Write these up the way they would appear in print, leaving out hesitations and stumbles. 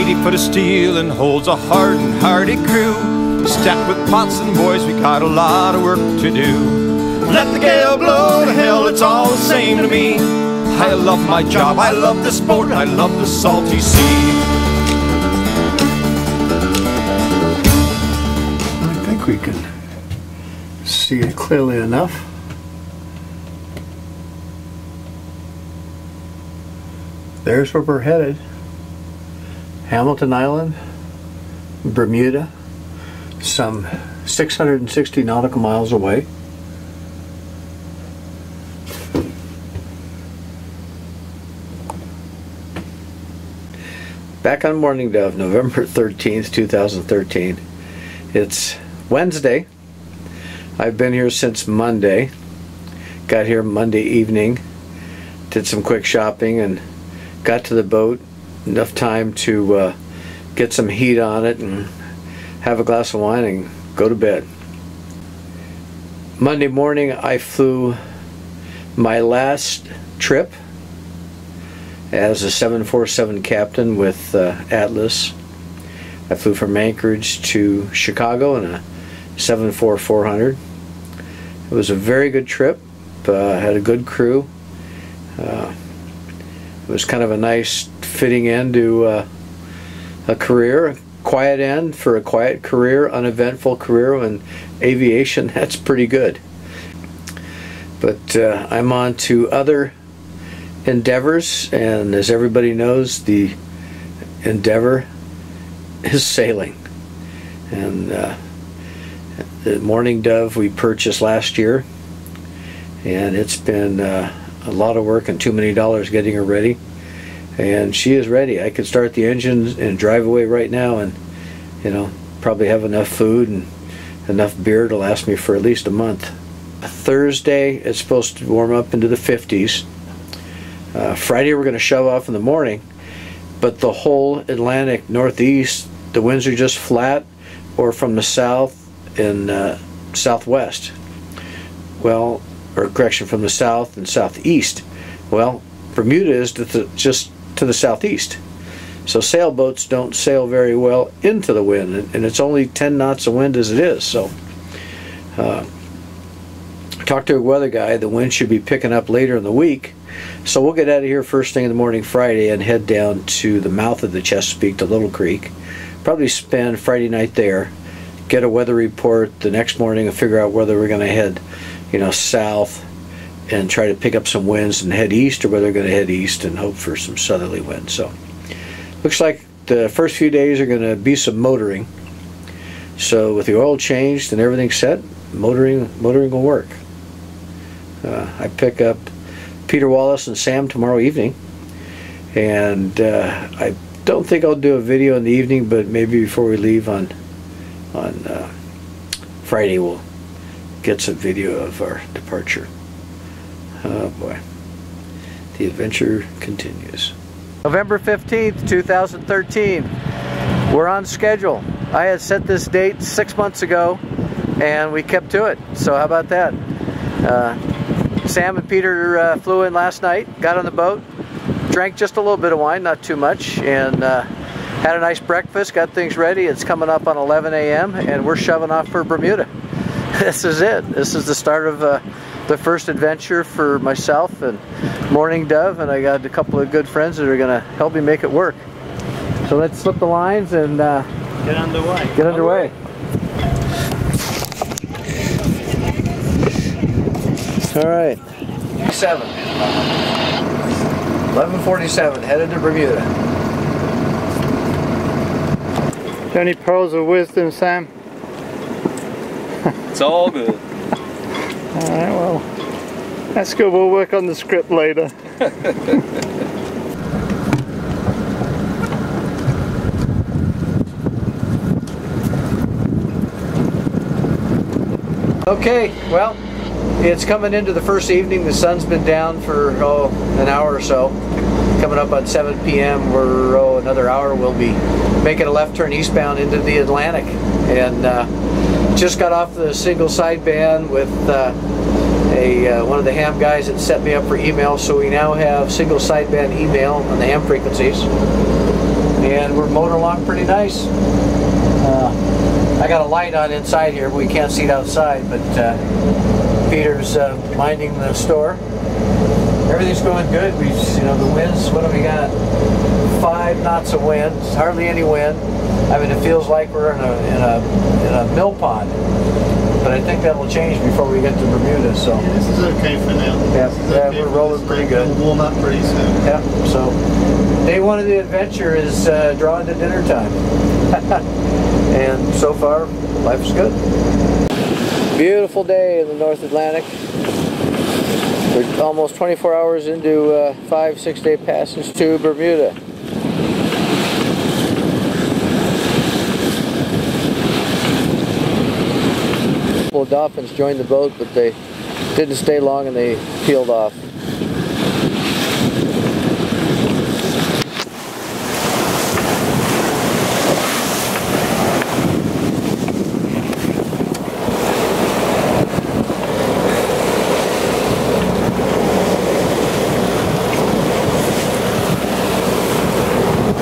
80 foot of steel and holds a hard and hardy crew. Stacked with pots and boys, we got a lot of work to do. Let the gale blow to hell, it's all the same to me. I love my job, I love the sport, I love the salty sea. I think we can see it clearly enough. There's where we're headed. Hamilton Island, Bermuda, some 660 nautical miles away. Back on Morning Dove, November 13th, 2013. It's Wednesday. I've been here since Monday. Got here Monday evening, did some quick shopping, and got to the boat enough time to get some heat on it and have a glass of wine and go to bed. Monday morning I flew my last trip as a 747 captain with Atlas. I flew from Anchorage to Chicago in a 747-400. It was a very good trip. Had a good crew. It was kind of a nice fitting end to a career, a quiet end for a quiet career, uneventful career, and aviation, that's pretty good. But I'm on to other endeavors, and as everybody knows, the endeavor is sailing. And the Morning Dove we purchased last year, and it's been a lot of work and too many dollars getting her ready, and she is ready. I could start the engine and drive away right now, and probably have enough food and enough beer to last me for at least a month. Thursday it's supposed to warm up into the 50s. Friday we're going to shove off in the morning, but the whole Atlantic Northeast, the winds are just flat or from the south and southwest. Well, or correction, from the south and southeast. Well, Bermuda is just to the southeast, so sailboats don't sail very well into the wind, and it's only 10 knots of wind as it is. So talked to a weather guy. The wind should be picking up later in the week, so we'll get out of here first thing in the morning Friday and head down to the mouth of the Chesapeake to Little Creek. Probably spend Friday night there, get a weather report the next morning and figure out whether we're going to head south and try to pick up some winds and head east, or whether we're going to head east and hope for some southerly winds. So looks like the first few days are going to be some motoring. So with the oil changed and everything set, motoring will work. I pick up Peter Wallace and Sam tomorrow evening, and I don't think I'll do a video in the evening, but maybe before we leave on Friday we'll get some video of our departure. Oh boy, the adventure continues. November 15th, 2013. We're on schedule. I had set this date 6 months ago, and we kept to it. So how about that? Sam and Peter flew in last night, got on the boat, drank just a little bit of wine, not too much, and had a nice breakfast, got things ready. It's coming up on 11 a.m. and we're shoving off for Bermuda. This is it. This is the start of the first adventure for myself and Morning Dove, and I got a couple of good friends that are going to help me make it work. So let's slip the lines and get underway. Get underway. All right. 11:47, headed to Bermuda. Any pearls of wisdom, Sam? It's all good. Alright, well, that's good. We'll work on the script later. Okay, well, it's coming into the first evening. The sun's been down for an hour or so. Coming up on 7 p.m. We're another hour. We'll be making a left turn eastbound into the Atlantic, and just got off the single sideband with one of the ham guys that set me up for email. So we now have single sideband email on the ham frequencies. and we're motoring along pretty nice. I got a light on inside here, but we can't see it outside, but Peter's minding the store. Everything's going good. We, the winds, what have we got? 5 knots of wind, hardly any wind. I mean, it feels like we're in a mill pond. But I think that'll change before we get to Bermuda, so. Yeah, this is okay for now. Yeah, Okay, we're rolling pretty good. We'll warm up pretty soon. Yeah, so day 1 of the adventure is drawing to dinner time. And so far, life's good. Beautiful day in the North Atlantic. We're almost 24 hours into 5-6 day passage to Bermuda. A couple of dolphins joined the boat, but they didn't stay long and they peeled off.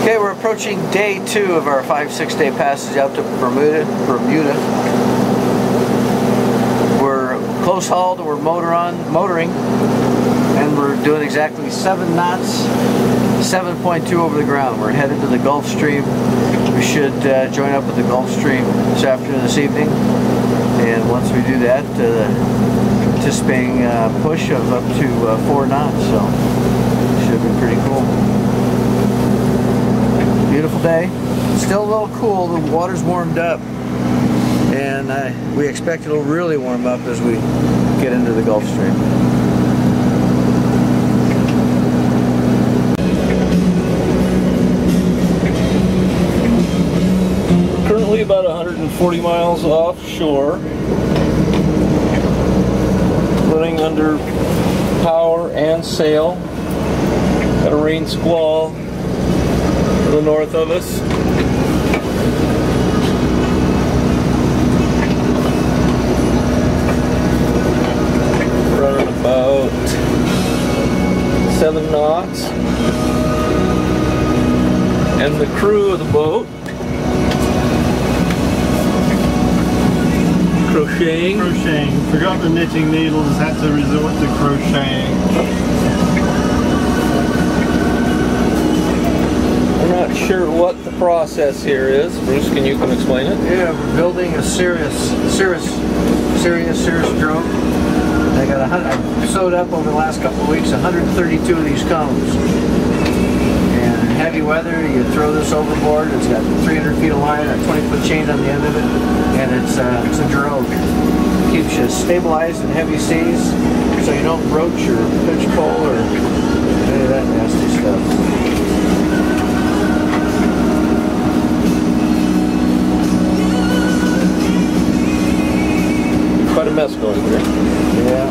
Okay, we're approaching day 2 of our 5-6 day passage out to Bermuda. We're close hauled, we're motoring, and we're doing exactly 7 knots, 7.2 over the ground. We're headed to the Gulf Stream. We should join up with the Gulf Stream this afternoon, this evening, and once we do that, anticipating a push of up to 4 knots, so should be pretty cool. Beautiful day. Still a little cool. The water's warmed up, and we expect it'll really warm up as we get into the Gulf Stream. Currently about 140 miles offshore, running under power and sail. Got a rain squall to the north of us. Running about 7 knots. And the crew of the boat crocheting. Forgot the knitting needles, had to resort to crocheting. I'm not sure what the process here is. Bruce, can you explain it? Yeah, we're building a Cirrus drone. I sewed up over the last couple of weeks 132 of these cones. And in heavy weather, you throw this overboard. It's got 300 feet of line, a 20-foot chain on the end of it, and it's a drogue. Keeps you stabilized in heavy seas, so you don't broach or pitch pole or any of that nasty stuff. Quite a mess going here. Yeah.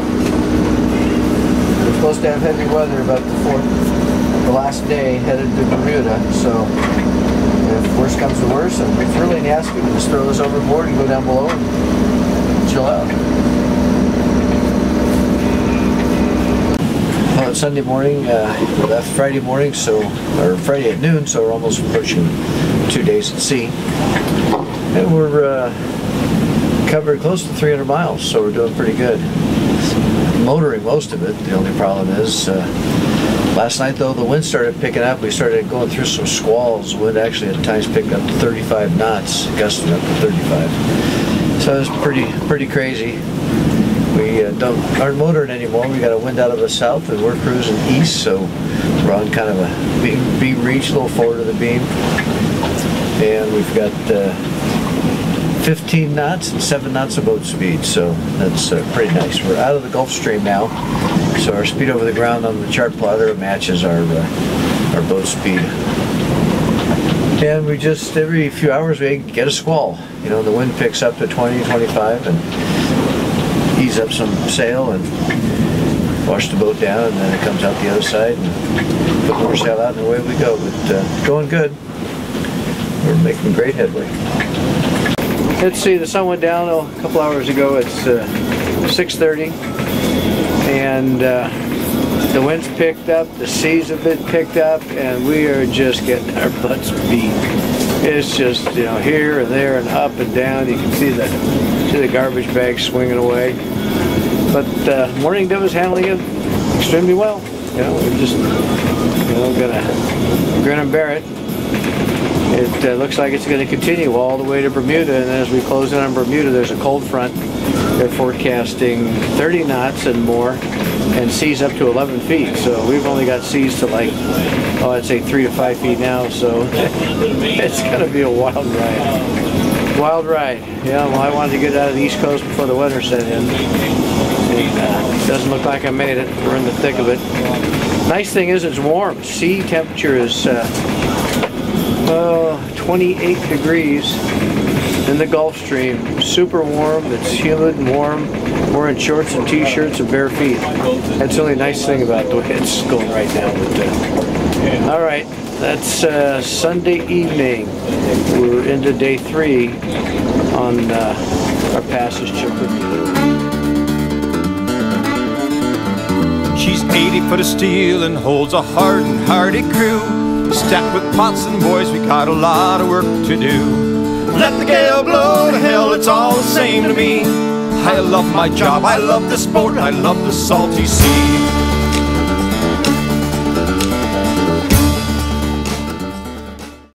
We're supposed to have heavy weather about the last day headed to Bermuda, so if worse comes to worse and it's really nasty, we just throw this overboard and go down below and chill out. Well, it's Sunday morning, we left Friday morning, or Friday at noon, so we're almost approaching 2 days at sea. And we're covered close to 300 miles, so we're doing pretty good. Motoring most of it. The only problem is last night though the wind started picking up. We started going through some squalls. The wind actually at times picked up to 35 knots, gusting up to 35. So it was pretty crazy. We aren't motoring anymore. We got a wind out of the south and we're cruising east, so we're on kind of a beam reach, a little forward of the beam, and we've got 15 knots and 7 knots of boat speed, so that's pretty nice. We're out of the Gulf Stream now, so our speed over the ground on the chart plotter matches our boat speed. And we just, every few hours we get a squall. You know, the wind picks up to 20, 25 and ease up some sail and wash the boat down, and then it comes out the other side and put more sail out and away we go. But going good. We're making great headway. Let's see, the sun went down a couple hours ago. It's 6:30, and The wind's picked up, the seas have been picked up, and we are just getting our butts beat. It's just, you know, here and there and up and down. You can see the garbage bags swinging away. But Morning Dove is handling it extremely well. You know, we're just, you know, gonna grin and bear it. It looks like it's going to continue all the way to Bermuda, and as we close in on Bermuda, there's a cold front. They're forecasting 30 knots and more, and seas up to 11 feet. So we've only got seas to like, oh, I'd say 3 to 5 feet now. So it's going to be a wild ride. Wild ride. Yeah, well, I wanted to get out of the East Coast before the winter set in. It doesn't look like I made it. We're in the thick of it. Nice thing is it's warm. Sea temperature is 28 degrees in the Gulf Stream. Super warm. It's humid and warm. We're in shorts and t-shirts and bare feet. That's the only nice thing about the way it's going right now. But, all right, that's Sunday evening. We're into day 3 on our passage to Bermuda. She's 80 foot of steel and holds a hard and hardy crew. Stacked with pots and boys, we got a lot of work to do. Let the gale blow to hell, it's all the same to me. I love my job, I love the sport, I love the salty sea.